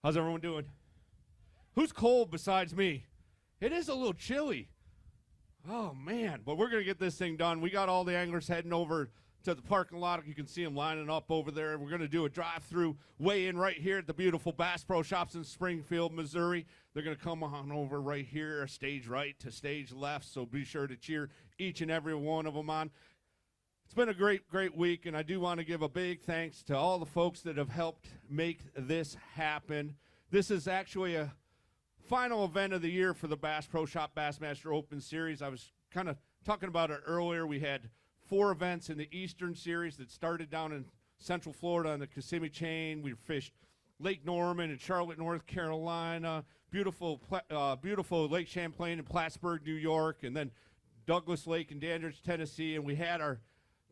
How's everyone doing? Who's cold besides me? It is a little chilly. Oh, man. But we're going to get this thing done. We got all the anglers heading over to the parking lot. You can see them lining up over there. We're going to do a drive-through weigh-in right here at the beautiful Bass Pro Shops in Springfield, Missouri. They're going to come on over right here, stage right to stage left, so be sure to cheer each and every one of them on. It's been a great, great week, and I do want to give a big thanks to all the folks that have helped make this happen. This is actually a final event of the year for the Bass Pro Shop Bassmaster Open Series. I was kind of talking about it earlier. We had 4 events in the Eastern Series that started down in Central Florida on the Kissimmee Chain. We fished Lake Norman in Charlotte, North Carolina, beautiful Lake Champlain in Plattsburgh, New York, and then Douglas Lake in Dandridge, Tennessee, and we had our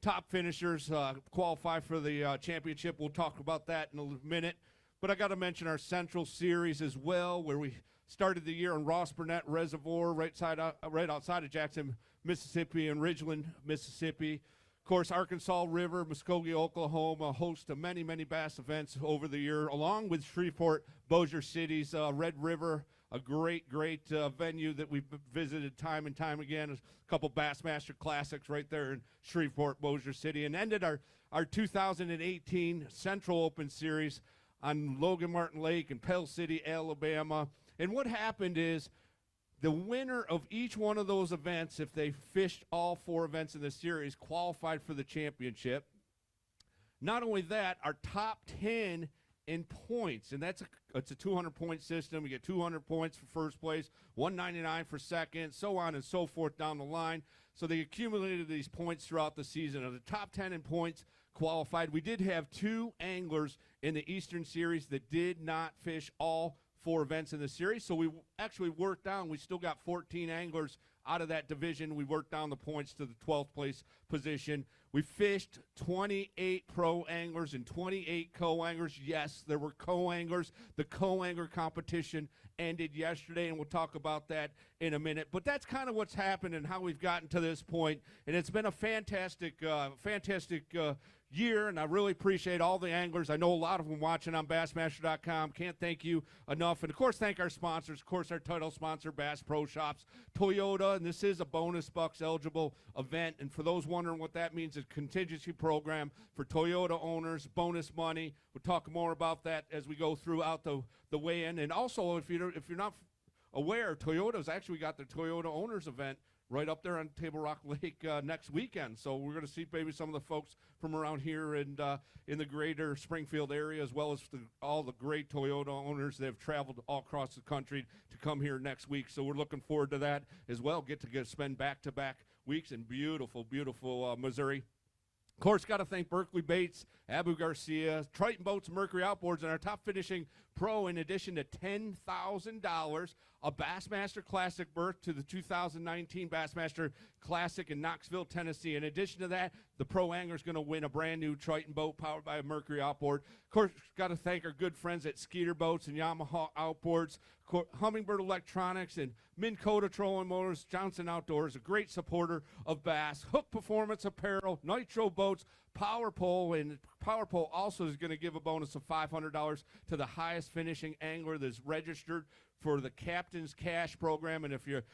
top finishers qualify for the championship. We'll talk about that in a minute. But I got to mention our Central Series as well, where we started the year on Ross Burnett Reservoir right outside of Jackson, Mississippi, and Ridgeland, Mississippi. Of course, Arkansas River, Muskogee, Oklahoma, host of many, many bass events over the year, along with Shreveport, Bossier City's Red River, a great, great venue that we've visited time and time again. A couple Bassmaster Classics right there in Shreveport, Bossier City, and ended our 2018 Central Open Series on Logan Martin Lake in Pell City, Alabama. And what happened is the winner of each one of those events, if they fished all 4 events in the series, qualified for the championship. Not only that, our top 10 in points, and it's a 200-point system. You get 200 points for first place, 199 for second, so on and so forth down the line. So they accumulated these points throughout the season. Of the top 10 in points qualified, we did have 2 anglers in the Eastern Series that did not fish all 4 events in the series. So we actually worked down. We still got 14 anglers out of that division. We worked down the points to the 12th place position. We fished 28 pro anglers and 28 co-anglers. Yes, there were co-anglers. The co-angler competition ended yesterday, and we'll talk about that in a minute. But that's kind of what's happened and how we've gotten to this point. And it's been a fantastic year, and I really appreciate all the anglers. I know a lot of them watching on Bassmaster.com. Can't thank you enough. And, of course, thank our sponsors. Of course, our title sponsor, Bass Pro Shops, Toyota, and this is a bonus bucks eligible event. And for those wondering what that means, it's a contingency program for Toyota owners, bonus money. We'll talk more about that as we go throughout the weigh-in. And also, if you're not aware, Toyota's actually got their Toyota owners event right up there on Table Rock Lake next weekend. So we're going to see maybe some of the folks from around here and in the greater Springfield area, as well as all the great Toyota owners that have traveled all across the country to come here next week. So we're looking forward to that as well. Get to spend back-to-back weeks in beautiful, beautiful Missouri. Of course, got to thank Berkeley Baits, Abu Garcia, Triton Boats, Mercury Outboards, and our top finishing pro, in addition to $10,000, a Bassmaster Classic berth to the 2019 Bassmaster Classic in Knoxville, Tennessee. In addition to that, the pro angler is going to win a brand new Triton boat powered by a Mercury Outboard. Of course, got to thank our good friends at Skeeter Boats and Yamaha Outboards, Hummingbird Electronics, and Minn Kota Trolling Motors, Johnson Outdoors, a great supporter of bass, Hook Performance Apparel, Nitro Boats, Power Pole, and Power Pole also is going to give a bonus of $500 to the highest finishing angler that's registered for the Captain's Cash program. And if you're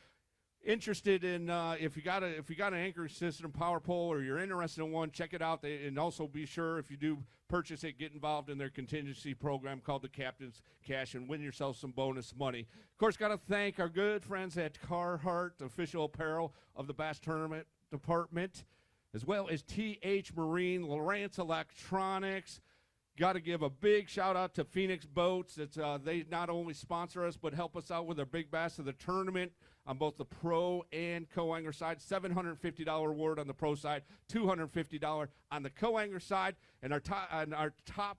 interested in if you got an anchoring system, Power Pole, or you're interested in one, check it out. And also be sure, if you do purchase it, get involved in their contingency program called the Captain's Cash and win yourself some bonus money. Of course, got to thank our good friends at Carhartt, official apparel of the Bass Tournament Department, as well as TH Marine, Lawrence Electronics. Got to give a big shout out to Phoenix Boats. They not only sponsor us but help us out with our big bass of the tournament on both the pro and co-angler side. $750 reward on the pro side, $250 on the co-angler side, and our top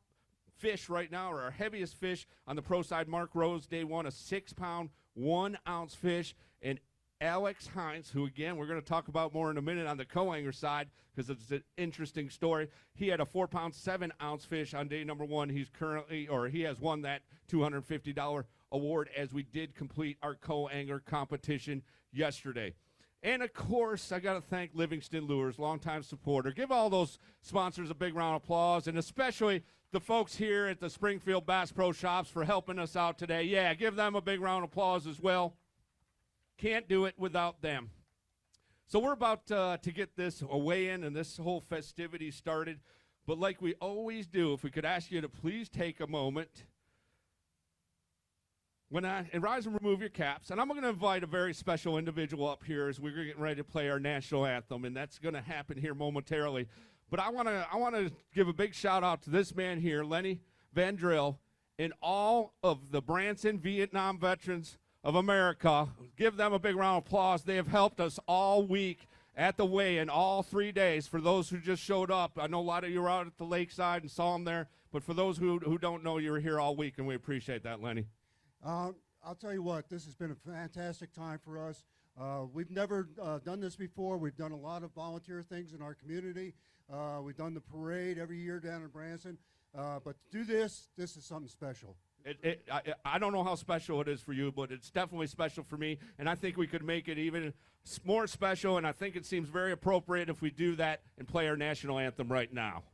fish right now, or our heaviest fish on the pro side, Mark Rose, day one, a 6-pound, 1-ounce fish, and Alex Hines, who, again, we're going to talk about more in a minute on the co-angler side because it's an interesting story. He had a 4-pound, 7-ounce fish on day number 1. He has won that $250 award as we did complete our co-angler competition yesterday. And, of course, I got to thank Livingston Lures, longtime supporter. Give all those sponsors a big round of applause, and especially the folks here at the Springfield Bass Pro Shops for helping us out today. Yeah, give them a big round of applause as well. Can't do it without them. So we're about to get this weigh-in and this whole festivity started. But like we always do, if we could ask you to please take a moment and rise and remove your caps. And I'm going to invite a very special individual up here as we're getting ready to play our national anthem, and that's going to happen here momentarily. But I want to give a big shout out to this man here, Lenny Van Drill, and all of the Branson Vietnam veterans of America. Give them a big round of applause. They have helped us all week at the weigh-in, all 3 days. For those who just showed up, I know a lot of you were out at the lakeside and saw them there, but for those who don't know, you were here all week, and we appreciate that, Lenny. I'll tell you what, this has been a fantastic time for us. We've never done this before. We've done a lot of volunteer things in our community. We've done the parade every year down in Branson. But to do this is something special. I don't know how special it is for you, but it's definitely special for me, and I think we could make it even more special, and I think it seems very appropriate if we do that and play our national anthem right now.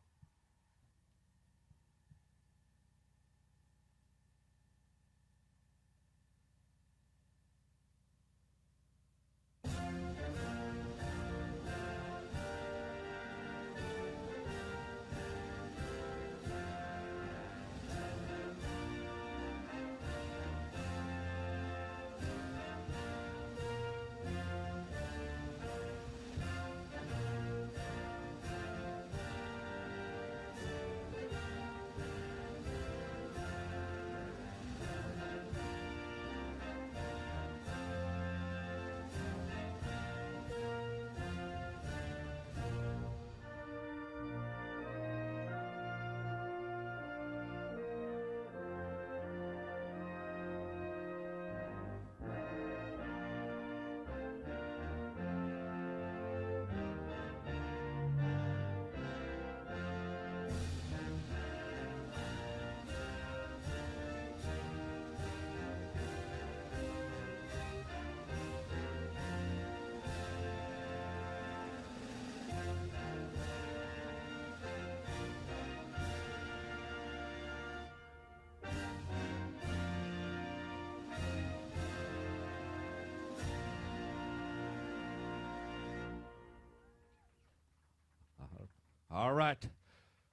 All right.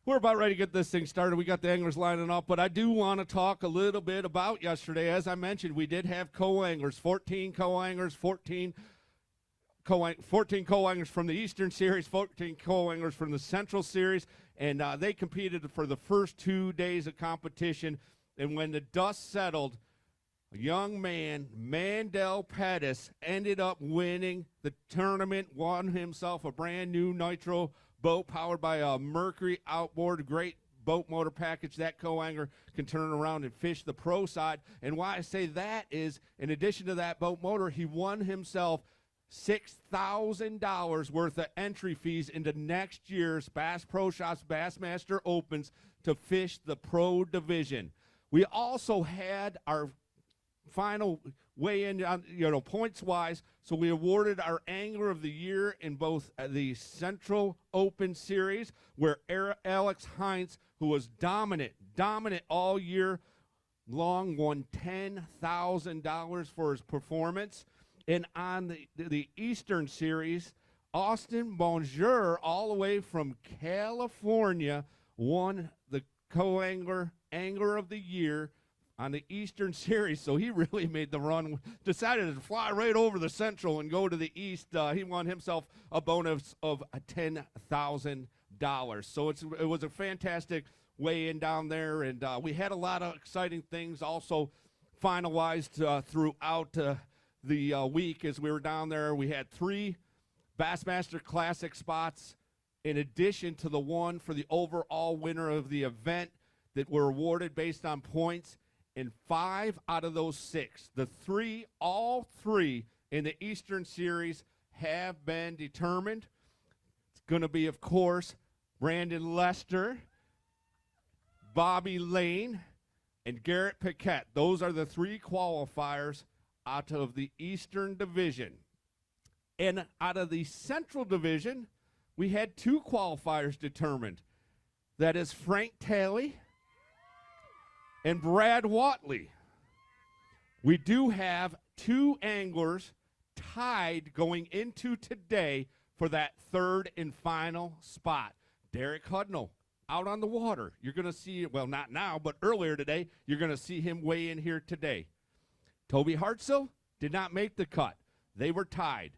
We're about ready to get this thing started. We got the anglers lining up, but I do want to talk a little bit about yesterday. As I mentioned, we did have co-anglers, 14 co-anglers, 14 co-anglers from the Eastern Series, 14 co-anglers from the Central Series, and they competed for the first 2 days of competition. And when the dust settled, a young man, Mandel Pettis, ended up winning the tournament, won himself a brand new Nitro boat powered by a Mercury outboard, great boat motor package. That co-angler can turn around and fish the pro side. And why I say that is, in addition to that boat motor, he won himself $6,000 worth of entry fees into next year's Bass Pro Shops Bassmaster Opens to fish the pro division. We also had our final weigh-in on, points-wise, so we awarded our Angler of the Year in both the Central Open Series, where Alex Heinz, who was dominant all year long, won $10,000 for his performance. And on the Eastern Series, Austin Bonjour, all the way from California, won the co-angler Angler of the Year on the Eastern Series. So he really made the run, decided to fly right over the Central and go to the East. He won himself a bonus of $10,000. So it was a fantastic weigh-in down there, and we had a lot of exciting things also finalized throughout the week as we were down there. We had 3 Bassmaster Classic spots in addition to the one for the overall winner of the event that were awarded based on points. And 5 out of those 6, all three in the Eastern Series have been determined. It's going to be, of course, Brandon Lester, Bobby Lane, and Garrett Paquette. Those are the 3 qualifiers out of the Eastern Division. And out of the Central Division, we had 2 qualifiers determined. That is Frank Talley and Brad Watley. We do have 2 anglers tied going into today for that 3rd and final spot. Derek Hudnall out on the water. You're going to see, well, not now, but earlier today, you're going to see him weigh in here today. Toby Hartzell did not make the cut. They were tied.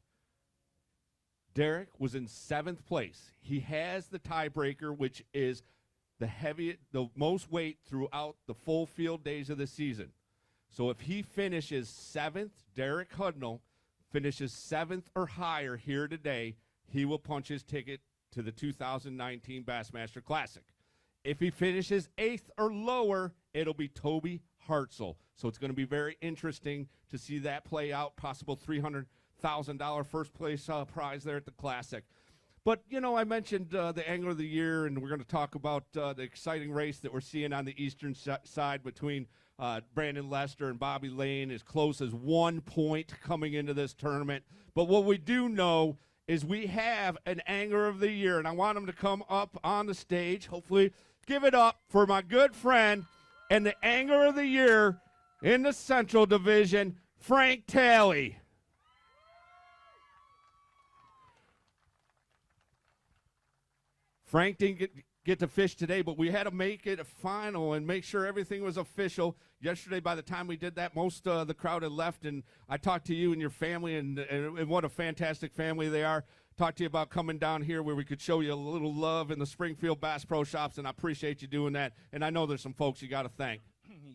Derek was in 7th place. He has the tiebreaker, which is the most weight throughout the full field days of the season. So if he finishes 7th, Derek Hudnall finishes 7th or higher here today, he will punch his ticket to the 2019 Bassmaster Classic. If he finishes 8th or lower, it'll be Toby Hartzell. So it's going to be very interesting to see that play out, possible $300,000 first place prize there at the Classic. But, you know, I mentioned the Angler of the Year, and we're going to talk about the exciting race that we're seeing on the eastern side between Brandon Lester and Bobby Lane, as close as 1 point coming into this tournament. But what we do know is we have an Angler of the Year, and I want him to come up on the stage. Hopefully, give it up for my good friend and the Angler of the Year in the Central Division, Frank Talley. Frank didn't get to fish today, but we had to make it a final and make sure everything was official. Yesterday, by the time we did that, most of the crowd had left, and I talked to you and your family, and what a fantastic family they are. Talked to you about coming down here where we could show you a little love in the Springfield Bass Pro Shops, and I appreciate you doing that. And I know there's some folks you got to thank.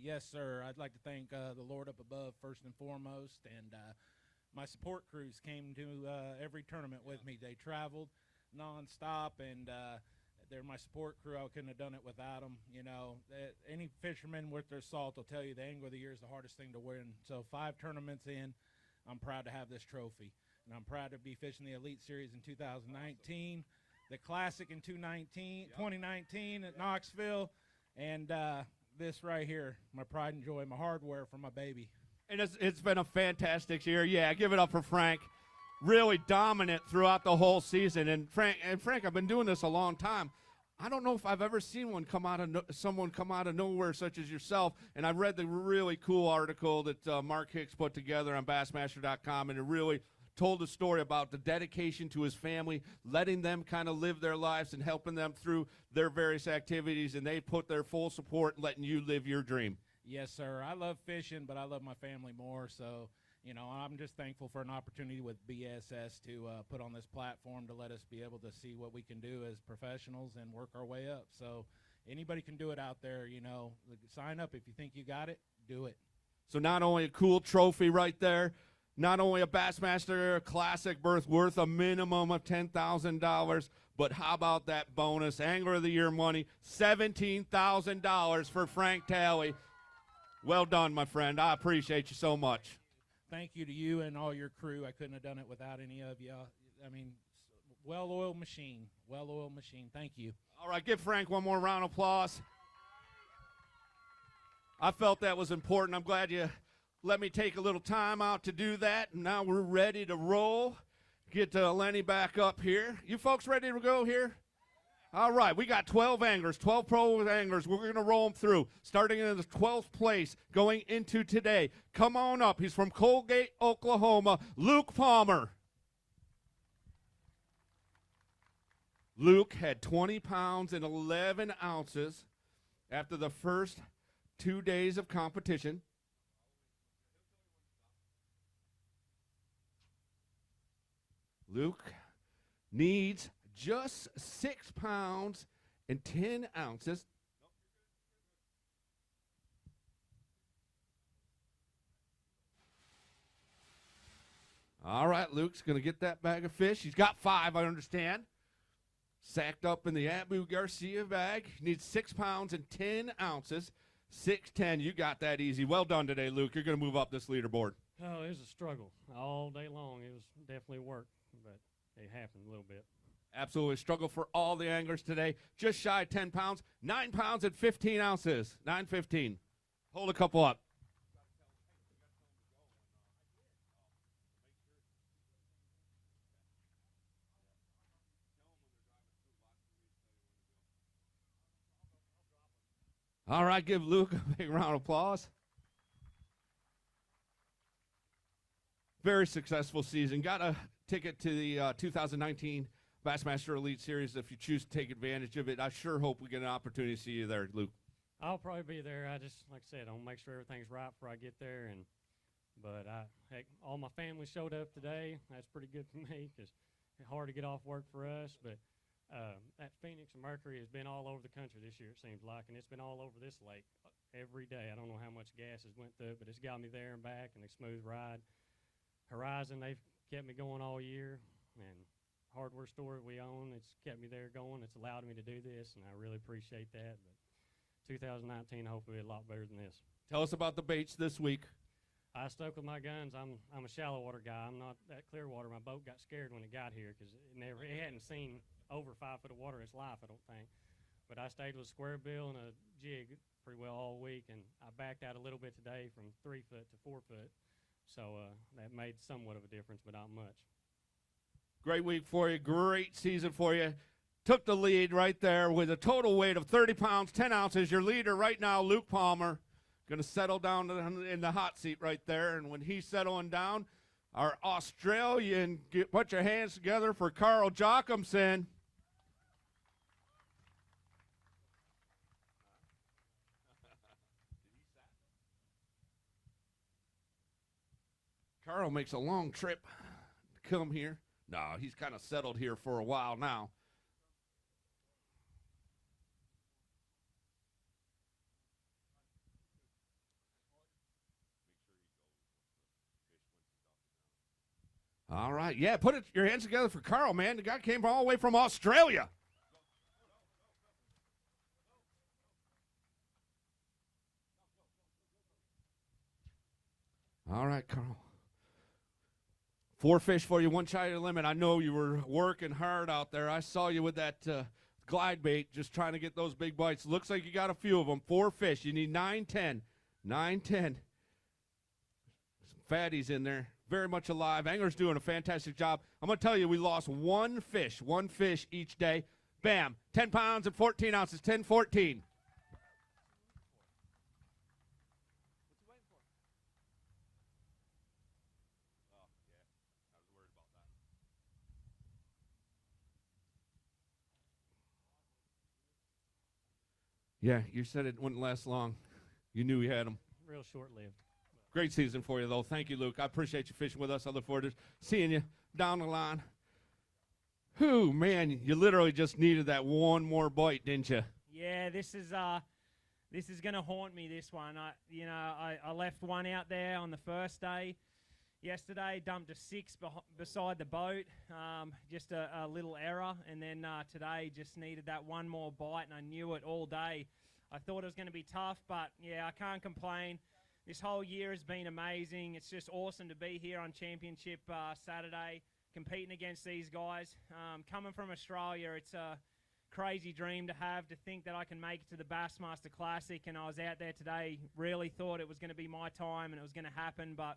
Yes, sir. I'd like to thank the Lord up above first and foremost, and my support crews came to every tournament with me. They traveled nonstop, and they're my support crew. I couldn't have done it without them. You know, any fisherman worth their salt will tell you the Angler of the Year is the hardest thing to win. So 5 tournaments in, I'm proud to have this trophy, and I'm proud to be fishing the Elite Series in 2019, the Classic in 2019 at Knoxville, and this right here, my pride and joy, my hardware for my baby. And it's been a fantastic year. Yeah, give it up for Frank. Really dominant throughout the whole season. And Frank, I've been doing this a long time. I don't know if I've ever seen someone come out of nowhere such as yourself. And I read the really cool article that Mark Hicks put together on Bassmaster.com, and it really told the story about the dedication to his family, letting them kind of live their lives and helping them through their various activities, and they put their full support letting you live your dream. Yes, sir. I love fishing, but I love my family more. So, you know, I'm just thankful for an opportunity with BSS to put on this platform to let us be able to see what we can do as professionals and work our way up. So anybody can do it out there, you know. Sign up if you think you got it, do it. So not only a cool trophy right there, not only a Bassmaster Classic berth worth a minimum of $10,000, but how about that bonus? Angler of the Year money, $17,000 for Frank Talley. Well done, my friend. I appreciate you so much. Thank you to you and all your crew. I couldn't have done it without any of you. I mean, well-oiled machine. Well-oiled machine. Thank you. All right, give Frank one more round of applause. I felt that was important. I'm glad you let me take a little time out to do that. And now we're ready to roll. Get Lenny back up here. You folks ready to go here? All right, we got 12 anglers, 12 pro anglers. We're going to roll them through, starting in the 12th place, going into today. Come on up. He's from Colgate, Oklahoma, Luke Palmer. Luke had 20 pounds and 11 ounces after the first 2 days of competition. Luke needs just 6 pounds and 10 ounces. All right, Luke's going to get that bag of fish. He's got 5, I understand. Sacked up in the Abu Garcia bag. He needs 6 pounds and 10 ounces. 6'10", you got that easy. Well done today, Luke. You're going to move up this leaderboard. Oh, it was a struggle all day long. It was definitely work, but it happened a little bit. Absolutely. Struggle for all the anglers today. Just shy of 10 pounds. 9 pounds and 15 ounces. 9:15. Hold a couple up. All right, give Luke a big round of applause. Very successful season. Got a ticket to the 2019 Bassmaster Elite Series. If you choose to take advantage of it, I sure hope we get an opportunity to see you there, Luke. I'll probably be there. I just, like I said, I'll make sure everything's right before I get there. But heck, all my family showed up today. That's pretty good for me because it's hard to get off work for us. But that Phoenix and Mercury has been all over the country this year, it seems like, and it's been all over this lake every day. I don't know how much gas has went through it, but it's got me there and back, and a smooth ride. Horizon, they've kept me going all year, and hardware store that we own, it's kept me there going. It's allowed me to do this, and I really appreciate that. But 2019 hopefully a lot better than this. Tell us about the baits this week. I stuck with my guns. I'm a shallow water guy. I'm not that clear water. My boat got scared when it got here because it hadn't seen over 5 foot of water in its life, I don't think. But I stayed with a square bill and a jig pretty well all week, and I backed out a little bit today from 3 foot to 4 foot. So that made somewhat of a difference, but not much. Great week for you. Great season for you. Took the lead right there with a total weight of 30 pounds, 10 ounces. Your leader right now, Luke Palmer, going to settle down in the hot seat right there. And when he's settling down, our Australian, put your hands together for Carl Jochimson. Carl makes a long trip to come here. No, he's kind of settled here for a while now. All right, yeah, put your hands together for Carl, man. The guy came all the way from Australia. All right, Carl. 4 fish for you, 1 shy of the limit. I know you were working hard out there. I saw you with that glide bait, just trying to get those big bites. Looks like you got a few of them. 4 fish. You need 9, 10. 9, 10. Some fatties in there. Very much alive. Angler's doing a fantastic job. I'm going to tell you, we lost 1 fish each day. Bam. 10 pounds and 14 ounces. 10, 14. Yeah, you said it wouldn't last long. You knew we had them. Real short-lived. Great season for you, though. Thank you, Luke. I appreciate you fishing with us. I look forward to seeing you down the line. Whew, man, you literally just needed that one more bite, didn't you? Yeah, this is going to haunt me, this one. I left one out there on the first day. Yesterday, dumped a 6 beside the boat, just a little error. And then today, just needed that one more bite, and I knew it all day. I thought it was going to be tough, but, yeah, I can't complain. This whole year has been amazing. It's just awesome to be here on Championship Saturday, competing against these guys. Coming from Australia, it's a crazy dream to have, to think that I can make it to the Bassmaster Classic, and I was out there today, really thought it was going to be my time and it was going to happen, but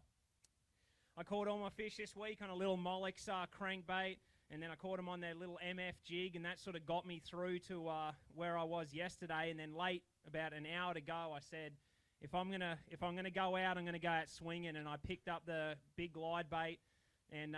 I caught all my fish this week on a little Molex crankbait, and then I caught them on their little MF jig, and that sort of got me through to where I was yesterday. And then late, about an hour to go, I said, if I'm gonna go out, I'm gonna go out swinging. And I picked up the big glide bait and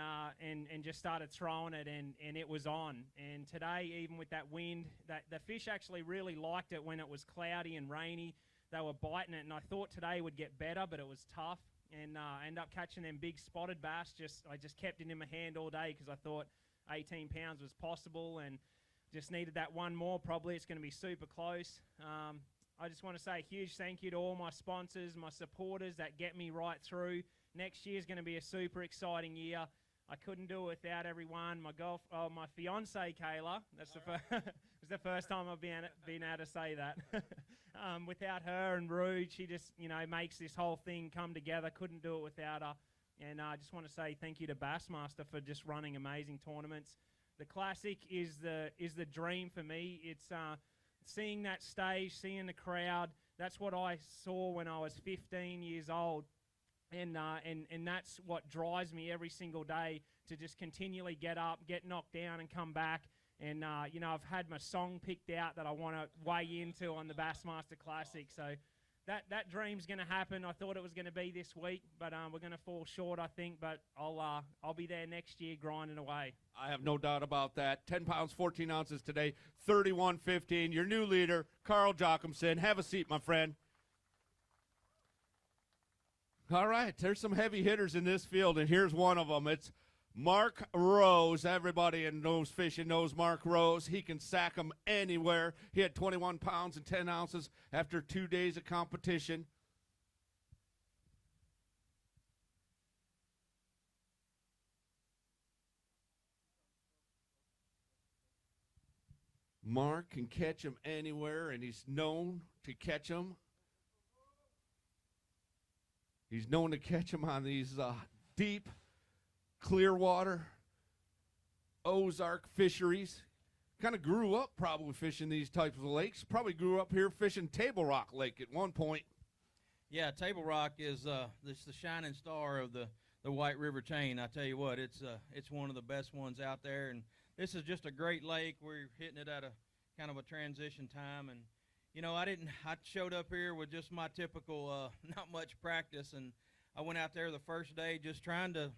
just started throwing it, and it was on. And today, even with that wind, the fish actually really liked it when it was cloudy and rainy. They were biting it, and I thought today would get better, but it was tough. And I ended up catching them big spotted bass. I just kept it in my hand all day because I thought 18 pounds was possible, and just needed that one more. Probably it's going to be super close. I just want to say a huge thank you to all my sponsors, my supporters that get me right through. Next year is going to be a super exciting year. I couldn't do it without everyone. My fiance Kayla. That's it's the first time I've been able to say that. Without her and Rude, she just makes this whole thing come together. Couldn't do it without her. And I just want to say thank you to Bassmaster for just running amazing tournaments. The Classic is the dream for me. It's seeing that stage, seeing the crowd. That's what I saw when I was 15 years old. And that's what drives me every single day to just continually get up, get knocked down, and come back And, I've had my song picked out that I want to weigh into on the Bassmaster Classic. So that dream's going to happen. I thought it was going to be this week, but we're going to fall short, I think. But I'll be there next year grinding away. I have no doubt about that. 10 pounds, 14 ounces today, 31.15. Your new leader, Carl Jochimson. Have a seat, my friend. All right, there's some heavy hitters in this field, and here's one of them. It's Mark Rose. Everybody in knows fishing knows Mark Rose. He can sack them anywhere. He had 21 pounds and 10 ounces after 2 days of competition. Mark can catch them anywhere, and he's known to catch them. He's known to catch them on these deep Clearwater, Ozark fisheries. Kind of grew up probably fishing these types of lakes. Probably grew up here fishing Table Rock Lake at one point. Yeah, Table Rock is it's the shining star of the White River chain. I tell you what, it's one of the best ones out there. And this is just a great lake. We're hitting it at a kind of a transition time. And, I showed up here with just my typical not much practice. And I went out there the first day just trying to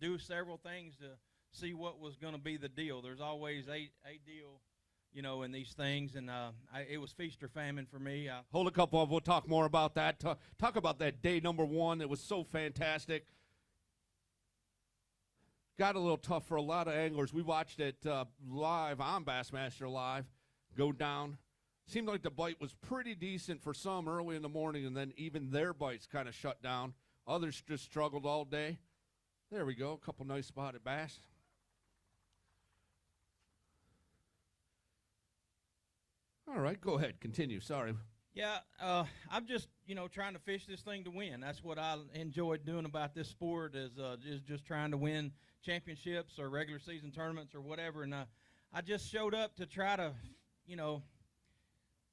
do several things to see what was going to be the deal. There's always a deal, in these things, and it was feast or famine for me. Hold a couple of. We'll talk more about that. Talk about that day number one. It was so fantastic. Got a little tough for a lot of anglers. We watched it live on Bassmaster Live go down. Seemed like the bite was pretty decent for some early in the morning, and then even their bites kind of shut down. Others just struggled all day. There we go, a couple nice spotted bass. All right, go ahead, continue, sorry. Yeah, I'm just, trying to fish this thing to win. That's what I enjoyed doing about this sport is just trying to win championships or regular season tournaments or whatever. And I just showed up to try to,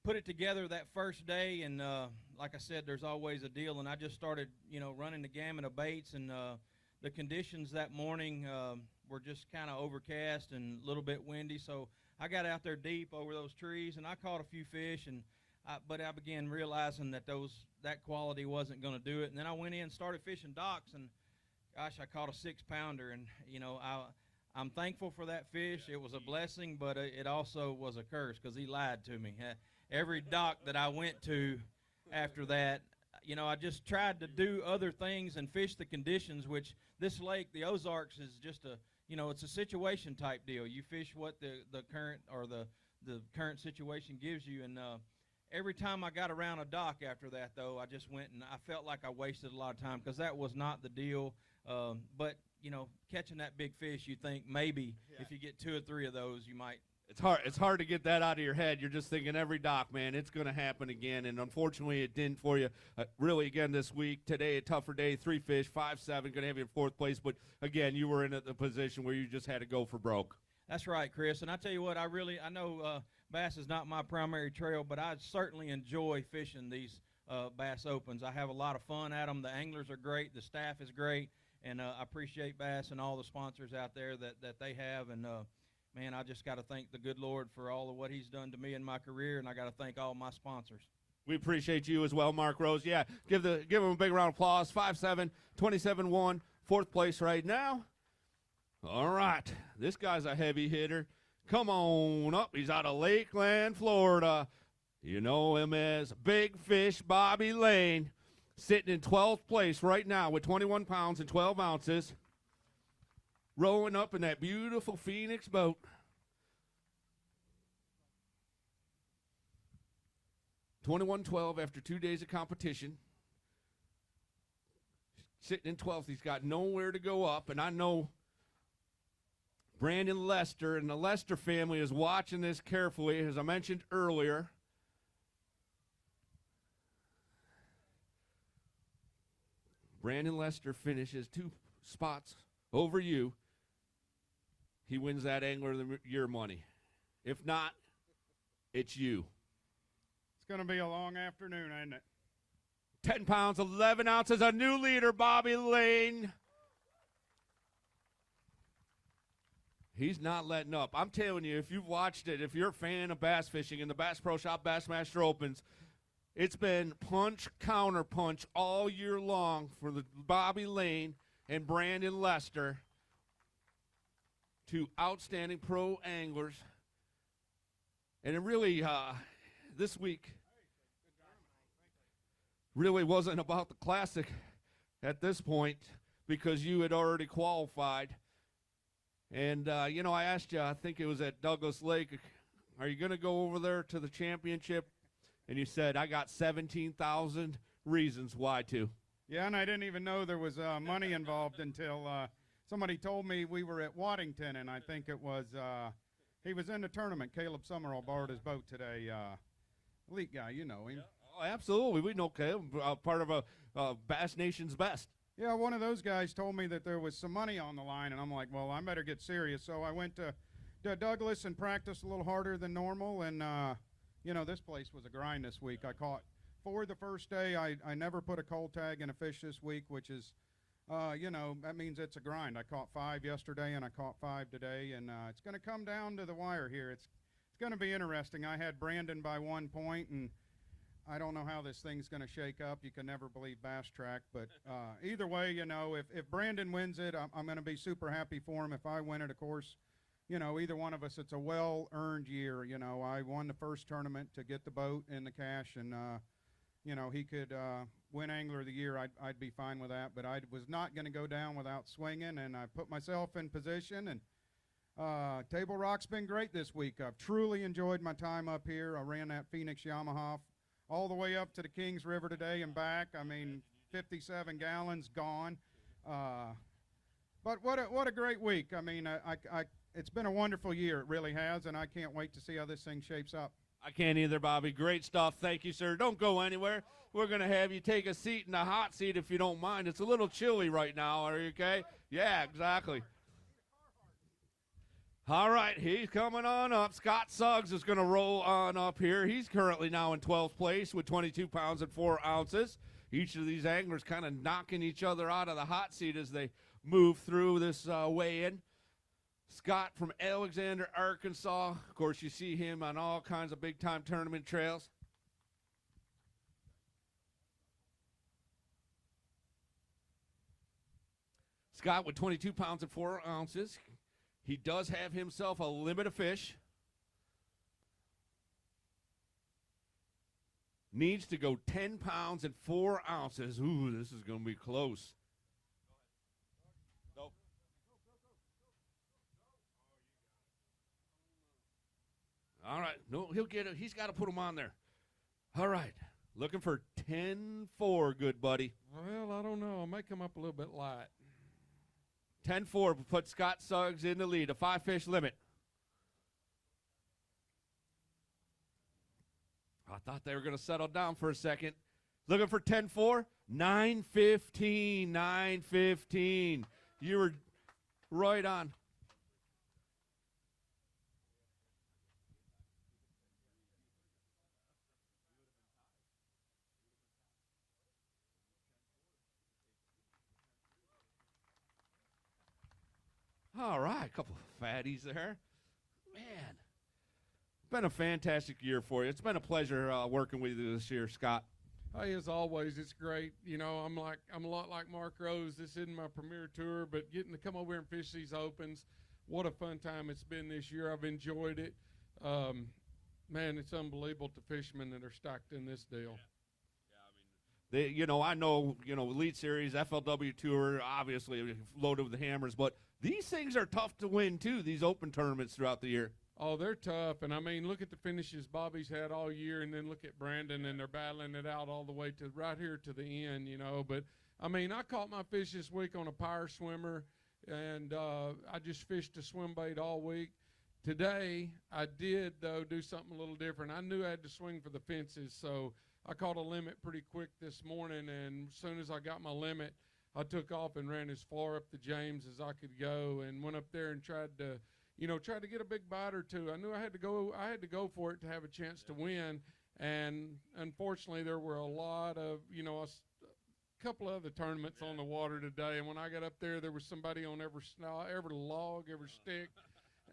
put it together that first day. And like I said, there's always a deal. And I just started, running the gamut of baits. And the conditions that morning were just kind of overcast and a little bit windy. So I got out there deep over those trees, and I caught a few fish. But I began realizing that that quality wasn't going to do it. And then I went in and started fishing docks, and gosh, I caught a 6-pounder. And I'm thankful for that fish. It was a blessing, but it also was a curse because he lied to me. Every dock that I went to after that, I just tried to do other things and fish the conditions, which this lake, the Ozarks, is just it's a situation type deal. You fish what the current or the current situation gives you. And every time I got around a dock after that, though, I just went and I felt like I wasted a lot of time because that was not the deal. But, catching that big fish, you think maybe if you get 2 or 3 of those, you might. It's hard to get that out of your head. You're just thinking every dock, man, it's going to happen again. And unfortunately, it didn't for you. Really, again, this week, today, a tougher day, 3 fish, 5-7, going to have you in 4th place. But, again, you were in the position where you just had to go for broke. That's right, Chris. And I tell you what, I know bass is not my primary trail, but I certainly enjoy fishing these Bass Opens. I have a lot of fun at them. The anglers are great. The staff is great. And I appreciate Bass and all the sponsors out there that they have. And, man, I just got to thank the good Lord for all of what he's done to me in my career, and I got to thank all my sponsors. We appreciate you as well, Mark Rose. Yeah, give him a big round of applause. 5-7, 27-1, 4th place right now. All right, this guy's a heavy hitter. Come on up. He's out of Lakeland, Florida. You know him as Big Fish Bobby Lane, sitting in 12th place right now with 21 pounds and 12 ounces, rowing up in that beautiful Phoenix boat. $21.12 after 2 days of competition. Sitting in 12th, he's got nowhere to go up, and I know Brandon Lester and the Lester family is watching this carefully, as I mentioned earlier. Brandon Lester finishes 2 spots over you. He wins that Angler of the Year money. If not, it's you. It's going to be a long afternoon, ain't it? 10 pounds, 11 ounces, a new leader, Bobby Lane. He's not letting up. I'm telling you, if you've watched it, if you're a fan of bass fishing and the Bass Pro Shop Bassmaster Opens, it's been punch, counter punch all year long for the Bobby Lane and Brandon Lester, two outstanding pro anglers. And it really, this week, really wasn't about the Classic at this point because you had already qualified. And, you know, I asked you, I think it was at Douglas Lake, are you going to go over there to the championship? And you said, I got 17,000 reasons why to. Yeah, and I didn't even know there was money involved until somebody told me we were at Waddington, and I think it was he was in the tournament. Caleb Summerall borrowed his boat today. Elite guy, you know him. Yeah. Oh, absolutely. We know Caleb, part of a Bass Nation's Best. Yeah, one of those guys told me that there was some money on the line, and I'm like, well, I better get serious. So I went to Douglas and practiced a little harder than normal, and, you know, this place was a grind this week. I caught 4 the first day. I never put a cold tag in a fish this week, which is, you know, that means it's a grind. I caught 5 yesterday, and I caught 5 today, and it's going to come down to the wire here. It's going to be interesting. I had Brandon by 1 point, and I don't know how this thing's going to shake up. You can never believe Bass Track, but either way, you know, if Brandon wins it, I'm going to be super happy for him. If I win it, of course, you know, either one of us, it's a well-earned year. You know, I won the first tournament to get the boat and the cash, and, you know, he could win Angler of the Year. I'd be fine with that, but I was not going to go down without swinging, and I put myself in position, and Table Rock's been great this week. I've truly enjoyed my time up here. I ran that Phoenix Yamaha all the way up to the Kings River today and back. I mean, 57 gallons gone. But what a great week. I mean, it's been a wonderful year. It really has, and I can't wait to see how this thing shapes up. I can't either, Bobby. Great stuff. Thank you, sir. Don't go anywhere. We're going to have you take a seat in the hot seat if you don't mind. It's a little chilly right now. Are you okay? Yeah, exactly. All right, he's coming on up. Scott Suggs is going to roll on up here. He's currently now in 12th place with 22 pounds and 4 ounces. Each of these anglers kind of knocking each other out of the hot seat as they move through this weigh-in. Scott from Alexander, Arkansas. Of course, you see him on all kinds of big-time tournament trails. Scott with 22 pounds and 4 ounces. He does have himself a limit of fish. Needs to go 10 pounds and 4 ounces. Ooh, this is going to be close. Go. All right. No, he'll get it. He's got to put him on there. All right. Looking for 10-4, good buddy. Well, I don't know. I may come up a little bit light. 10-4 put Scott Suggs in the lead, a 5-fish limit. I thought they were going to settle down for a second. Looking for 10-4, 9-15, 9-15. You were right on. All right, a couple of fatties there. Man, been a fantastic year for you. It's been a pleasure working with you this year, Scott. Hey, as always, it's great. You know, I'm a lot like Mark Rose. This isn't my premier tour, but getting to come over here and fish these opens, what a fun time it's been this year. I've enjoyed it. Man, it's unbelievable to fishermen that are stacked in this deal. I know, Elite Series, FLW Tour, obviously loaded with the hammers, but these things are tough to win, too, these open tournaments throughout the year. Oh, they're tough. And, I mean, look at the finishes Bobby's had all year, and then look at Brandon, and they're battling it out all the way to right here to the end, But, I mean, I caught my fish this week on a power swimmer, and I just fished a swim bait all week. Today, I did, though, do something a little different. I knew I had to swing for the fences, so I caught a limit pretty quick this morning, and as soon as I got my limit, I took off and ran as far up the James as I could go and went up there and tried to get a big bite or two. I knew I had to go for it to have a chance to win, and unfortunately there were a lot of, a couple of other tournaments on the water today, and when I got up there was somebody on every log, every stick,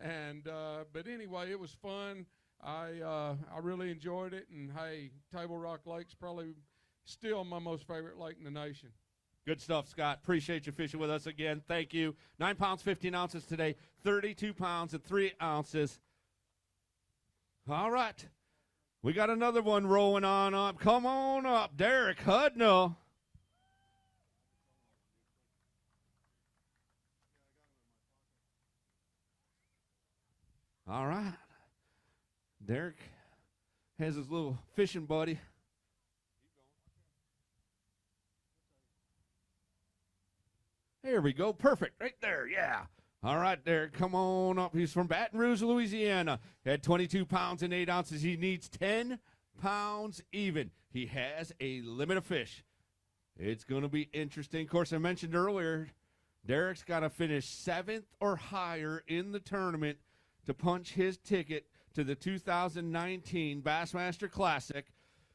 And but anyway, it was fun. I really enjoyed it. And hey, Table Rock Lake's probably still my most favorite lake in the nation. Good stuff, Scott. Appreciate you fishing with us again. Thank you. 9 pounds, 15 ounces today. 32 pounds and 3 ounces. All right. We got another one rolling on up. Come on up, Derek Hudnall. All right. Derek has his little fishing buddy. There we go. Perfect. Right there. Yeah. All right, Derek, come on up. He's from Baton Rouge, Louisiana. Had 22 pounds and 8 ounces. He needs 10 pounds even. He has a limit of fish. It's going to be interesting. Of course, I mentioned earlier, Derek's got to finish 7th or higher in the tournament to punch his ticket to the 2019 Bassmaster Classic.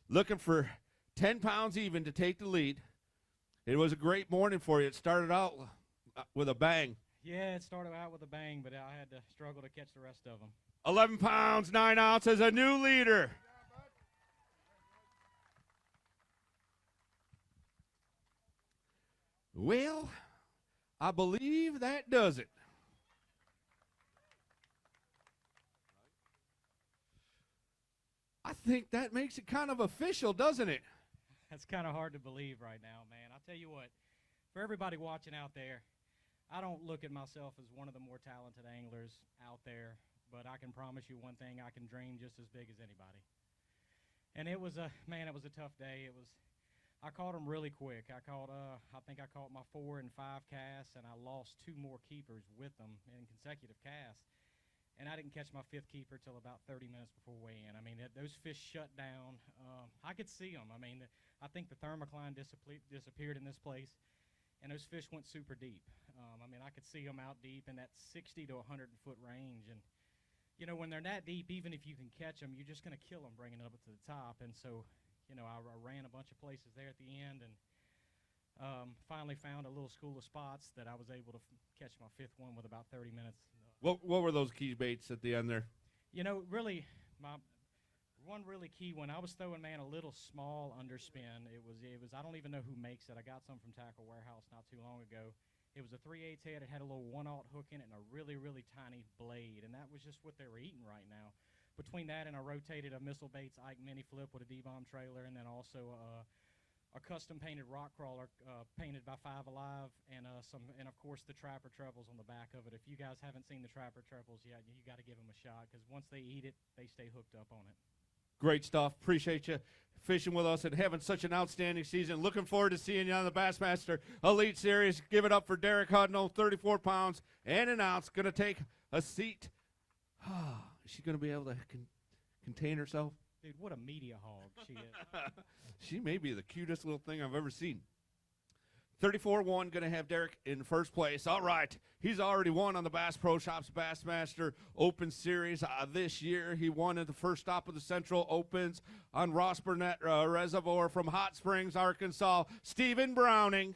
Looking for 10 pounds even to take the lead. It was a great morning for you. It started out with a bang. Yeah, it started out with a bang, but I had to struggle to catch the rest of them. 11 pounds, 9 ounces, a new leader. Well, I believe that does it. I think that makes it kind of official, doesn't it? That's kind of hard to believe right now, man. I'll tell you what, for everybody watching out there, I don't look at myself as one of the more talented anglers out there, but I can promise you one thing, I can dream just as big as anybody. And it was a tough day. I caught them really quick. I think I caught my 4 and 5 casts, and I lost 2 more keepers with them in consecutive casts. And I didn't catch my 5th keeper till about 30 minutes before weigh-in. I mean, those fish shut down. I could see them. I mean, I think the thermocline disappeared in this place, and those fish went super deep. I mean, I could see them out deep in that 60 to 100-foot range. And, you know, when they're that deep, even if you can catch them, you're just going to kill them bringing it up to the top. And so, you know, I ran a bunch of places there at the end and finally found a little school of spots that I was able to catch my 5th one with about 30 minutes. What were those key baits at the end there? You know, really, my one really key one, I was throwing, man, a little small underspin. It was I don't even know who makes it. I got some from Tackle Warehouse not too long ago. It was a 3/8 head. It had a little 1/0 hook in it and a really, really tiny blade, and that was just what they were eating right now. Between that and I rotated a Missile Baits Ike mini flip with a D-bomb trailer, and then also a custom painted rock crawler painted by 5 Alive, and of course the Trapper Trebles on the back of it. If you guys haven't seen the Trapper Trebles yet, you got to give them a shot, because once they eat it, they stay hooked up on it. Great stuff. Appreciate you fishing with us and having such an outstanding season. Looking forward to seeing you on the Bassmaster Elite Series. Give it up for Derek Hudnall, 34 pounds and an ounce. Going to take a seat. Is she going to be able to contain herself? Dude, what a media hog she is. She may be the cutest little thing I've ever seen. 34-1, going to have Derek in first place. All right. He's already won on the Bass Pro Shops Bassmaster Open Series this year. He won at the first stop of the Central Opens on Ross Burnett Reservoir from Hot Springs, Arkansas. Stephen Browning.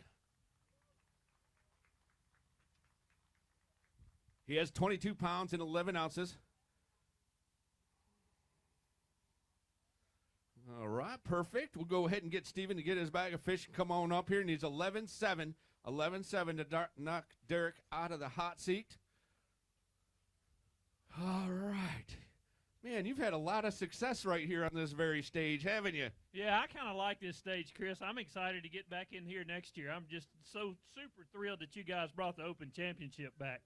He has 22 pounds and 11 ounces. All right, perfect. We'll go ahead and get Steven to get his bag of fish and come on up here. He needs 11-7 to knock Derek out of the hot seat. All right. Man, you've had a lot of success right here on this very stage, haven't you? Yeah, I kind of like this stage, Chris. I'm excited to get back in here next year. I'm just so super thrilled that you guys brought the Open Championship back.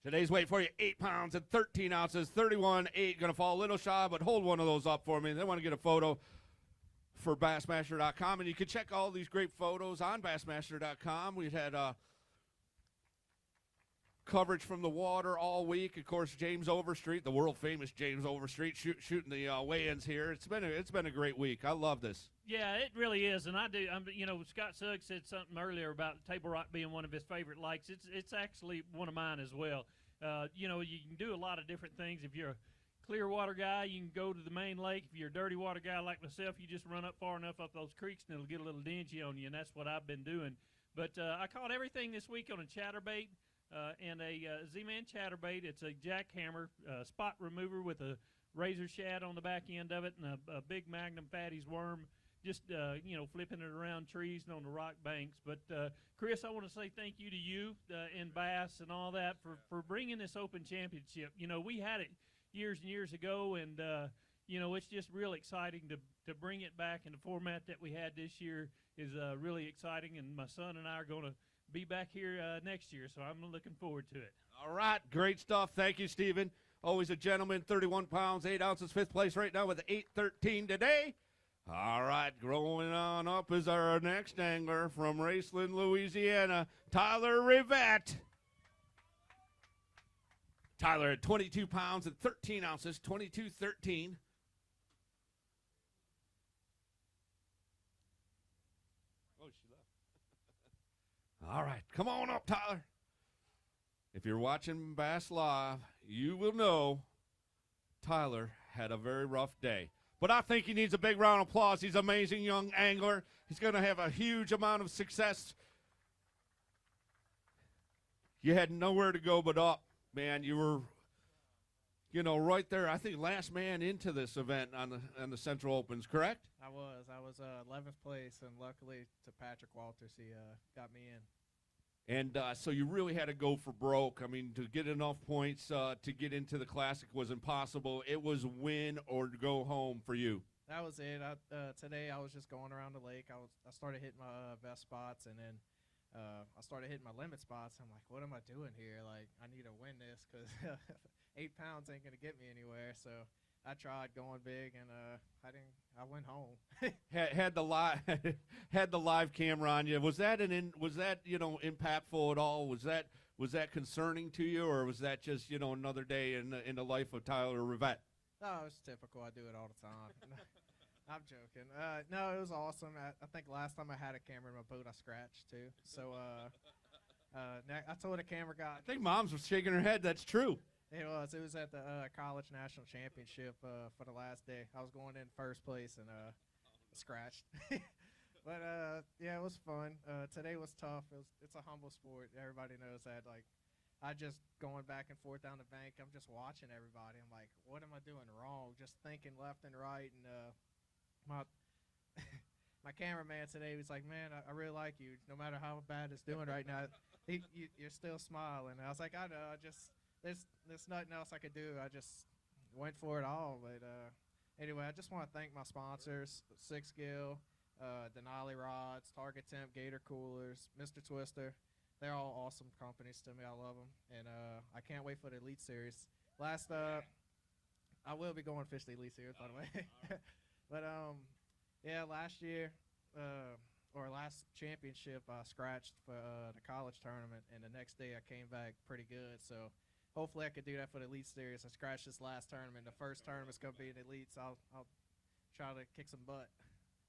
Today's weight for you, 8 pounds and 13 ounces, 31.8. Going to fall a little shy, but hold one of those up for me. They want to get a photo for Bassmaster.com, and you can check all these great photos on Bassmaster.com. We've had coverage from the water all week. Of course, James Overstreet, the world-famous James Overstreet, shooting the weigh-ins here. It's been a great week. I love this. Yeah, it really is, and I do. Scott Suggs said something earlier about Table Rock being one of his favorite lakes. It's actually one of mine as well. You can do a lot of different things. If you're a clear water guy, you can go to the main lake. If you're a dirty water guy like myself, you just run up far enough up those creeks and it'll get a little dingy on you, and that's what I've been doing. But I caught everything this week on a chatterbait. and a Z-Man chatterbait. It's a jackhammer spot remover with a razor shad on the back end of it and a big Magnum Fatty's worm, just flipping it around trees and on the rock banks. But Chris, I want to say thank you to you and Bass and all that for bringing this Open Championship. We had it years and years ago, and it's just real exciting to bring it back in the format that we had this year is really exciting, and my son and I are going to be back here next year, so I'm looking forward to it. All right, great stuff. Thank you, Stephen. Always a gentleman, 31 pounds, 8 ounces, 5th place right now with 8:13 today. All right, growing on up is our next angler from Raceland, Louisiana, Tyler Rivette. Tyler at 22 pounds and 13 ounces, 22-13. Oh, she left. All right, come on up, Tyler. If you're watching Bass Live, you will know Tyler had a very rough day. But I think he needs a big round of applause. He's an amazing young angler. He's going to have a huge amount of success. You had nowhere to go but up, man. You were, right there. I think last man into this event on the Central Opens, correct? I was 11th place, and luckily to Patrick Walters, he got me in. And so you really had to go for broke. I mean, to get enough points to get into the Classic was impossible. It was win or go home for you. That was it. Today I was just going around the lake. I started hitting my best spots, and then I started hitting my limit spots. I'm like, what am I doing here? Like, I need to win this because 8 pounds ain't going to get me anywhere. So I tried going big, and I went home. had the live camera on you. Was that impactful at all? Was that concerning to you, or was that just another day in the life of Tyler Rivette? No, it's typical. I do it all the time. I'm joking. No, it was awesome. I think last time I had a camera in my boat, I scratched too. So I told the camera guy. I think Mom's was shaking her head. That's true. It was at the college national championship for the last day. I was going in first place and scratched. But yeah, it was fun. Today was tough. It's a humble sport. Everybody knows that. Like, I just going back and forth down the bank. I'm just watching everybody. I'm like, what am I doing wrong? Just thinking left and right. And my cameraman today was like, man, I really like you. No matter how bad it's doing right now, you're still smiling. And I was like, I know. There's nothing else I could do. I just went for it all. But anyway, I just want to thank my sponsors, Six Gill, Denali Rods, Target Temp, Gator Coolers, Mr. Twister. They're all awesome companies to me. I love them. And I can't wait for the Elite Series. I will be going to fish the Elite Series, by the way. But, yeah, last year, or last championship, I scratched for the college tournament. And the next day I came back pretty good. So hopefully I could do that for the Elite Series. I scratched this last tournament. The first tournament's going to be in the Elite, so I'll try to kick some butt.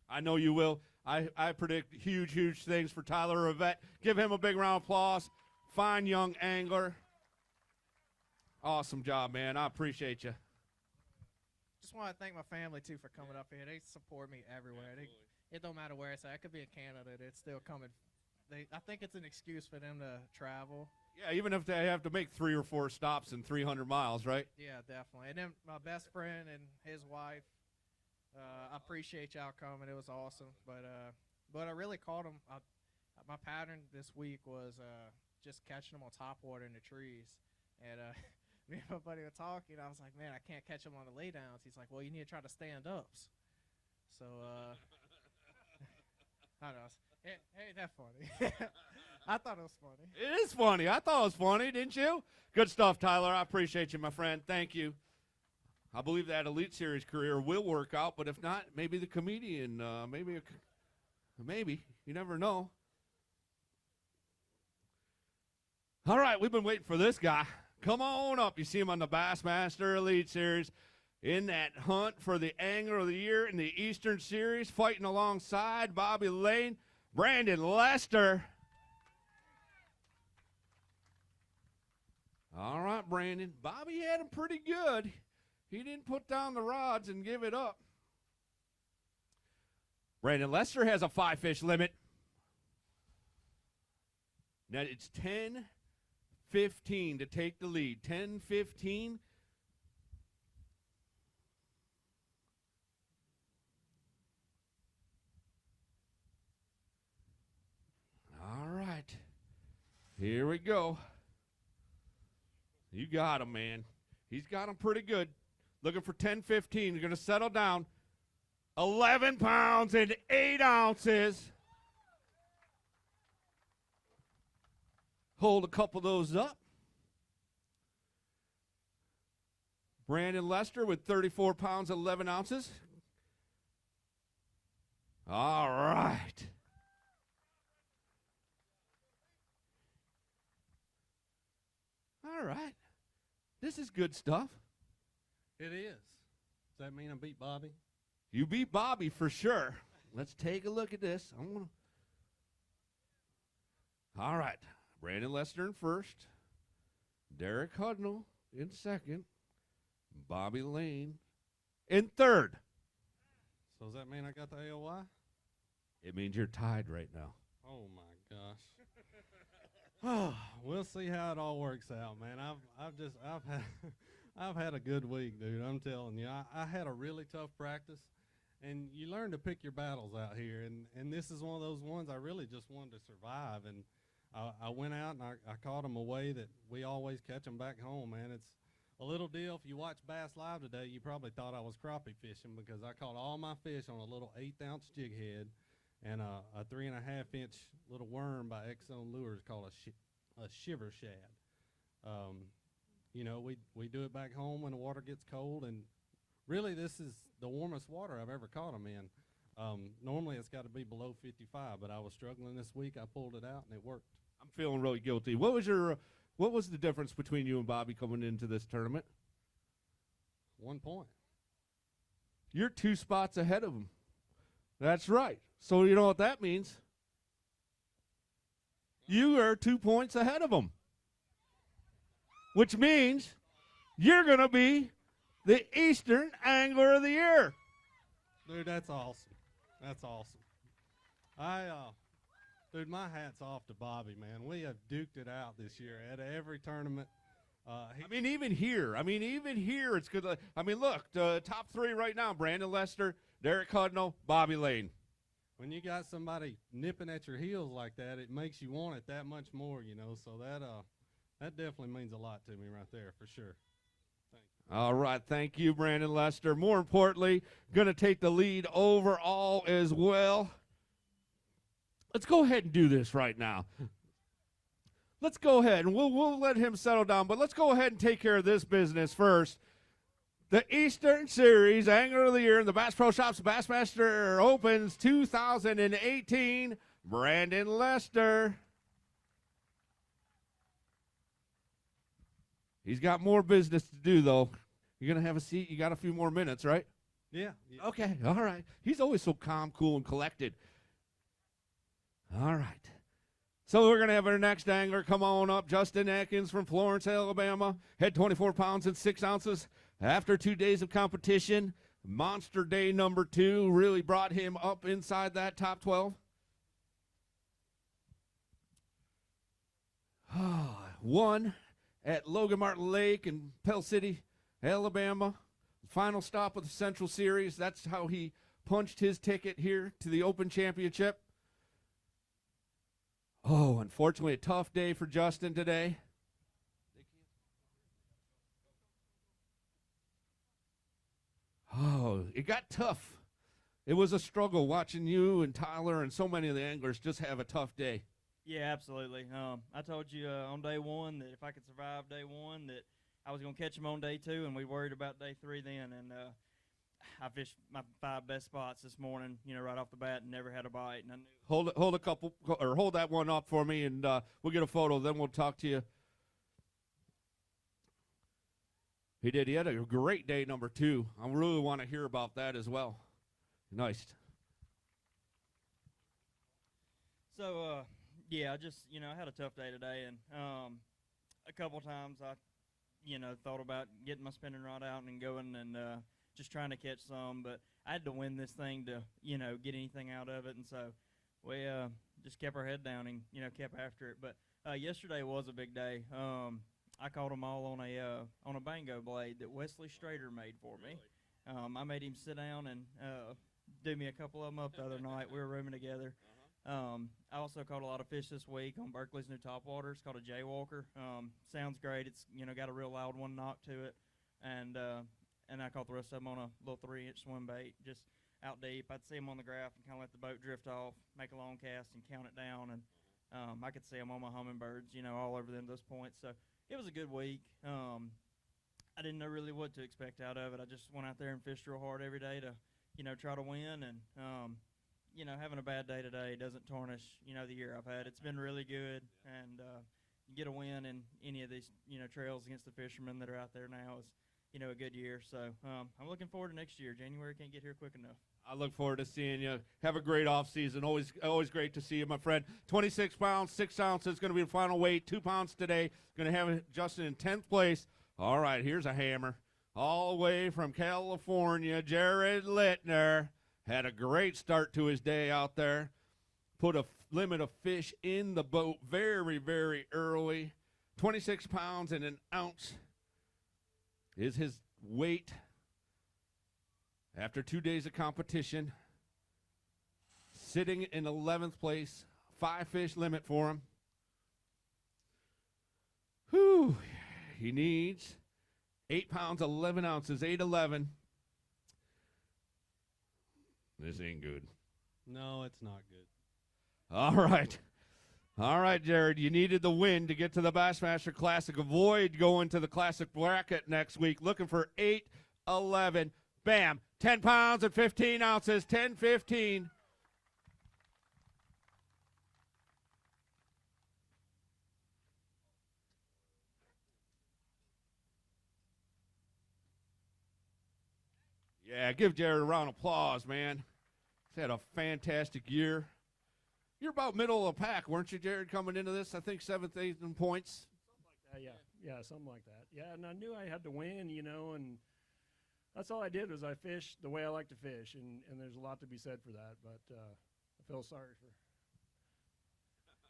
I know you will. I predict huge things for Tyler Rivette. Give him a big round of applause. Fine young angler. Awesome job, man. I appreciate you. Just want to thank my family, too, for coming up here. They support me everywhere. It don't matter where it's at. I could be in Canada. They're still coming. I think it's an excuse for them to travel. Yeah, even if they have to make 3 or 4 stops in 300 miles, right? Yeah, definitely. And then my best friend and his wife, I appreciate y'all coming. It was awesome. But I really caught them. My pattern this week was just catching them on top water in the trees. And me and my buddy were talking. I was like, man, I can't catch them on the laydowns. He's like, well, you need to try to stand-ups. So, I don't know. Hey, that's funny. I thought it was funny. It is funny. I thought it was funny, didn't you? Good stuff, Tyler. I appreciate you, my friend. Thank you. I believe that Elite Series career will work out, but if not, maybe the comedian, maybe. You never know. All right, we've been waiting for this guy. Come on up. You see him on the Bassmaster Elite Series in that hunt for the Angler of the Year in the Eastern Series, fighting alongside Bobby Lane, Brandon Lester. All right, Brandon. Bobby had him pretty good. He didn't put down the rods and give it up. Brandon Lester has a 5-fish limit. Now it's 10, 10-15 to take the lead. 10-15. All right. Here we go. You got him, man. He's got him pretty good. Looking for 10-15. You're going to settle down. 11 pounds and 8 ounces. Hold a couple of those up. Brandon Lester with 34 pounds, 11 ounces. All right. All right. This is good stuff. It is. Does that mean I beat Bobby? You beat Bobby for sure. Let's take a look at this. All right. Brandon Lester in first. Derek Hudnall in second. Bobby Lane in third. So does that mean I got the AOY? It means you're tied right now. Oh my gosh. Oh, we'll see how it all works out, man. I've had a good week, dude. I'm telling you, I had a really tough practice, and you learn to pick your battles out here. And this is one of those ones I really just wanted to survive. And I went out and I caught them a way that we always catch them back home, man. It's a little deal. If you watch Bass Live today, you probably thought I was crappie fishing because I caught all my fish on a little 1/8-ounce jig head and a 3.5-inch little worm by Exxon Lures called a shiver shad. You know, we do it back home when the water gets cold, and really this is the warmest water I've ever caught them in. Normally it's got to be below 55, but I was struggling this week. I pulled it out and it worked. I'm feeling really guilty. What was the difference between you and Bobby coming into this tournament? 1 point. You're 2 spots ahead of him. That's right. So you know what that means? You are 2 points ahead of him. Which means you're going to be the Eastern Angler of the Year. Dude, that's awesome. That's awesome. Dude, my hat's off to Bobby, man. We have duked it out this year at every tournament. Even here, it's good. Look, the top 3 right now, Brandon Lester, Derek Hudnall, Bobby Lane. When you got somebody nipping at your heels like that, it makes you want it that much more, you know. So that definitely means a lot to me right there, for sure. Thank you. All right, thank you, Brandon Lester. More importantly, going to take the lead overall as well. Let's go ahead and do this right now. Let's go ahead, and we'll let him settle down, but let's go ahead and take care of this business first. The Eastern Series Angler of the Year in the Bass Pro Shops Bassmaster Opens 2018, Brandon Lester. He's got more business to do, though. You're going to have a seat. You got a few more minutes, right? Yeah. Okay, all right. He's always so calm, cool, and collected. All right. So we're going to have our next angler come on up, Justin Atkins from Florence, Alabama. Had 24 pounds and 6 ounces after 2 days of competition. Monster day number 2 really brought him up inside that top 12. Won at Logan Martin Lake in Pell City, Alabama. Final stop of the Central Series. That's how he punched his ticket here to the Open Championship. Oh, unfortunately, a tough day for Justin today. Oh, it got tough. It was a struggle watching you and Tyler and so many of the anglers just have a tough day. Yeah, absolutely. I told you on day 1 that if I could survive day 1 that I was going to catch them on day 2, and we worried about day 3 then. And I fished my 5 best spots this morning, right off the bat, and never had a bite. And I knew. Hold that one up for me, and we'll get a photo. Then we'll talk to you. He did. He had a great day number 2. I really want to hear about that as well. Nice. So, yeah, I had a tough day today, and a couple times I, thought about getting my spinning rod out and going and just trying to catch some, but I had to win this thing to, get anything out of it, and so we just kept our head down and, kept after it. But Yesterday was a big day. I caught them all on a bango blade that Wesley Strader made for me. I made him sit down and do me a couple of them up the other night. We were rooming together. I also caught a lot of fish this week on Berkeley's new topwater. It's called a Jaywalker. Sounds great. It's got a real loud one knock to it, and I caught the rest of them on a little 3-inch swim bait, just out deep. I'd see them on the graph and kind of let the boat drift off, make a long cast, and count it down, and I could see them on my hummingbirds, all over them those points. So it was a good week. I didn't know really what to expect out of it. I just went out there and fished real hard every day to, try to win. And, having a bad day today doesn't tarnish, the year I've had. It's been really good. And get a win in any of these, trails against the fishermen that are out there now is, a good year. So I'm looking forward to next year. January can't get here quick enough. I look forward to seeing you. Have a great off season. Always great to see you, my friend. 26 pounds, 6 ounces, going to be the final weight. 2 pounds today. Going to have Justin in 10th place. All right, here's a hammer. All the way from California, Jared Littner. Had a great start to his day out there. Put a limit of fish in the boat very, very early. 26 pounds and an ounce is his weight after 2 days of competition. Sitting in 11th place. 5 fish limit for him. Whew. He needs 8 pounds, 11 ounces, 8:11. This ain't good. No, it's not good. All right. All right, Jared, you needed the win to get to the Bassmaster Classic. Avoid going to the Classic bracket next week. Looking for 8:11. Bam. 10 pounds and 15 ounces, 10:15. Yeah, give Jared a round of applause, man. He's had a fantastic year. You're about middle of the pack, weren't you, Jared, coming into this? I think 7th, 8th in points. Something like that, yeah, something like that. Yeah, and I knew I had to win, and that's all I did was I fished the way I like to fish, and there's a lot to be said for that. But I feel sorry for.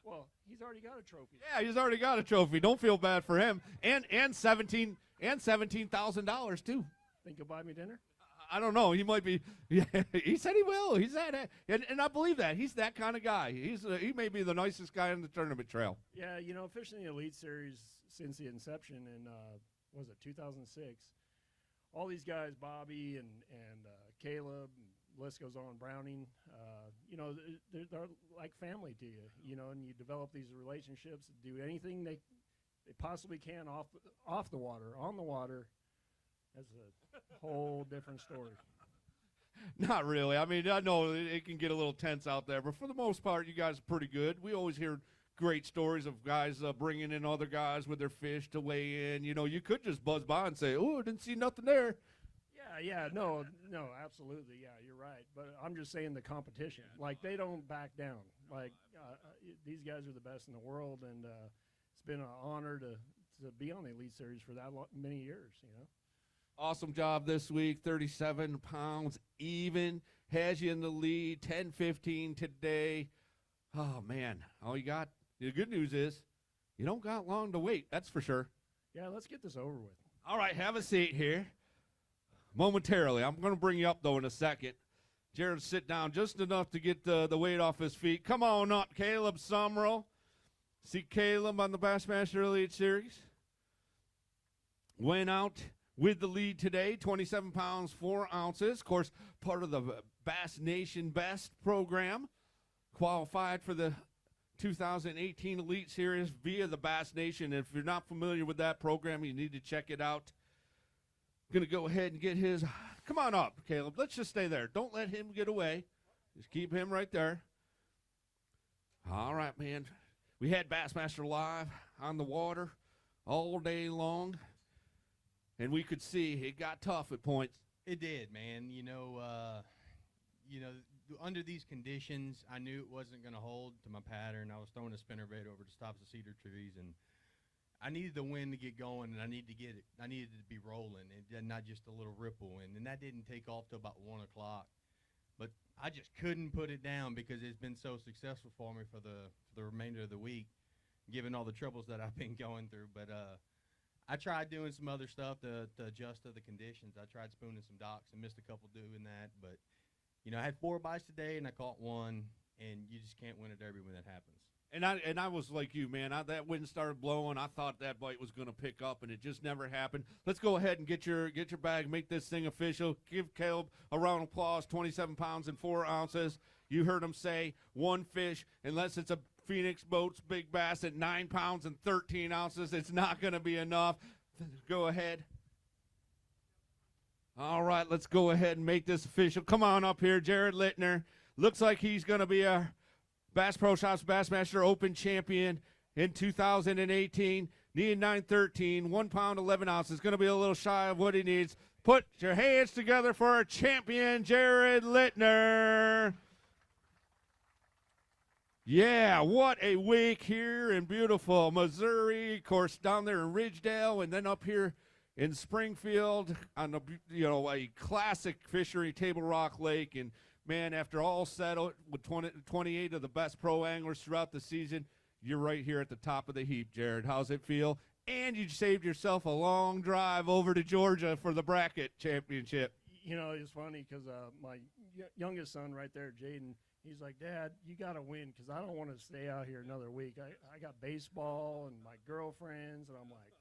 Well, he's already got a trophy. Yeah, he's already got a trophy. Don't feel bad for him, and $17,000 too. Think you'll buy me dinner? I don't know. He might be. Yeah, he said he will. He's that, and I believe that. He's that kind of guy. He may be the nicest guy on the tournament trail. Yeah, fishing the Elite Series since the inception in was it 2006? All these guys, Bobby and Caleb, and the list goes on. Browning, they're like family to you, and you develop these relationships. Do anything they possibly can off the water, on the water. That's a whole different story. Not really. I mean, I know it can get a little tense out there, but for the most part, you guys are pretty good. We always hear great stories of guys bringing in other guys with their fish to weigh in. You could just buzz by and say, "Oh, I didn't see nothing there." Yeah, no, absolutely. Yeah, you're right. But I'm just saying the competition. Like, they don't back down. Like, these guys are the best in the world, and it's been an honor to be on the Elite Series for that many years, Awesome job this week. 37 pounds even. Has you in the lead. 10:15 today. Oh, man. All you got. The good news is you don't got long to wait. That's for sure. Yeah, let's get this over with. All right, have a seat here. Momentarily. I'm going to bring you up, though, in a second. Jared, sit down just enough to get the weight off his feet. Come on up, Caleb Summerall. See Caleb on the Bassmaster Elite Series. Went out with the lead today, 27 pounds, 4 ounces. Of course, part of the Bass Nation Best program. Qualified for the 2018 Elite Series via the Bass Nation. If you're not familiar with that program, you need to check it out. Going to go ahead and get his. Come on up, Caleb. Let's just stay there. Don't let him get away. Just keep him right there. All right, man. We had Bassmaster live on the water all day long. And we could see it got tough at points. It did, man. Under these conditions, I knew it wasn't going to hold to my pattern. I was throwing a spinnerbait over the stops of cedar trees, and I needed the wind to get going, and I needed it to be rolling, and not just a little ripple wind. And that didn't take off till about 1 o'clock. But I just couldn't put it down because it's been so successful for me for the remainder of the week. given all the troubles that I've been going through. But I tried doing some other stuff to adjust to the conditions. I tried spooning some docks and missed a couple doing that. But, you know, I had 4 bites today, and I caught one, and you just can't win a derby when that happens. And I was like you, man. That wind started blowing. I thought that bite was going to pick up, and it just never happened. Let's go ahead and get your bag, make this thing official. Give Caleb a round of applause. 27 pounds and 4 ounces. You heard him say 1 fish, unless it's a Phoenix Boats big bass at 9 pounds and 13 ounces. It's not going to be enough. Go ahead. All right, let's go ahead and make this official. Come on up here, Jared Littner. Looks like he's going to be a Bass Pro Shops Bassmaster Open champion in 2018. Needing 913, 1 pound, 11 ounces. Going to be a little shy of what he needs. Put your hands together for our champion, Jared Littner. Yeah, what a week here in beautiful Missouri. Of course, down there in Ridgedale, and then up here in Springfield on a classic fishery, Table Rock Lake. And man, after all settled with 28 of the best pro anglers throughout the season, you're right here at the top of the heap, Jared. How's it feel? And you saved yourself a long drive over to Georgia for the bracket championship. You know, it's funny because my youngest son right there, Jaden, he's like, Dad, you got to win because I don't want to stay out here another week. I got baseball and my girlfriends, and I'm like,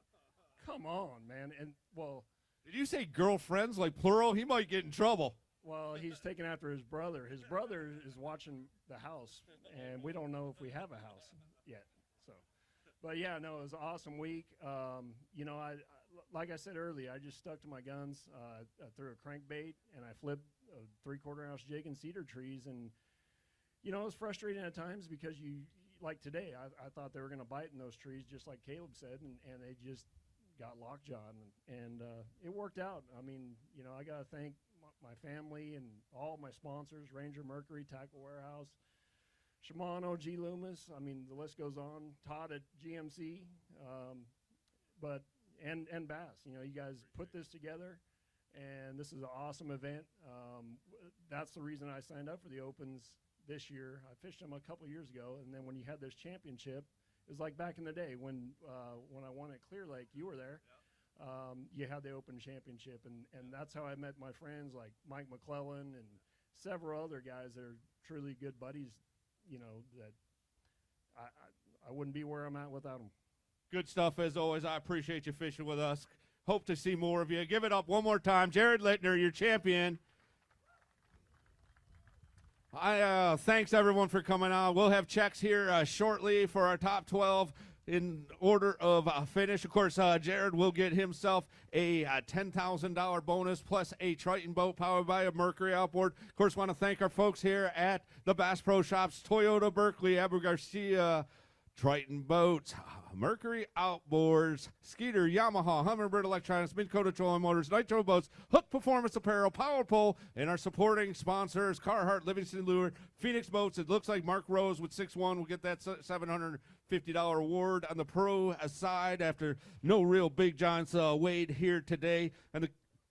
come on, man. And, well. Did you say girlfriends, like plural? He might get in trouble. Well, he's taking after his brother. His brother is watching the house, and we don't know if we have a house yet. So, but yeah, no, it was an awesome week. You know, I like I said earlier, I just stuck to my guns. I threw a crankbait, and I flipped a 3/4 ounce jig and cedar trees, and you know, it was frustrating at times because like today, I thought they were going to bite in those trees, just like Caleb said, and they just got lockjawed, and it worked out. I mean, you know, I got to thank my family and all my sponsors, Ranger Mercury, Tackle Warehouse, Shimano, G. Loomis. I mean, the list goes on. Todd at GMC, and Bass. You know, you guys put this together, and this is an awesome event. That's the reason I signed up for the Opens this year. I fished them a couple years ago, and then when you had this championship, it was like back in the day when I won at Clear Lake. You were there. You had the Open Championship, and that's how I met my friends like Mike McClellan and several other guys that are truly good buddies, you know, that I wouldn't be where I'm at without them. Good stuff as always. I appreciate you fishing with us. Hope to see more of you. Give it up one more time. Jared Littner, your champion. Thanks everyone for coming on. We'll have checks here shortly for our top 12 in order of finish. Of course, Jared will get himself a $10,000 bonus plus a Triton boat powered by a Mercury outboard. Of course, want to thank our folks here at the Bass Pro Shops, Toyota Berkeley, Abu Garcia, Triton Boats, Mercury Outboards, Skeeter, Yamaha, Humminbird Electronics, Minn Kota Trolling Motors, Nitro Boats, Hook Performance Apparel, Power Pole, and our supporting sponsors, Carhartt, Livingston Lure, Phoenix Boats. It looks like Mark Rose with 6'1" will get that $750 award on the pro side after no real big giants weighed here today.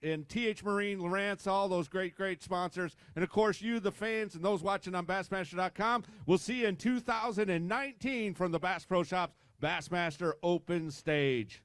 And TH Marine, Lawrence, all those great sponsors. And, of course, you, the fans, and those watching on Bassmaster.com. We'll see you in 2019 from the Bass Pro Shops Bassmaster Open Stage.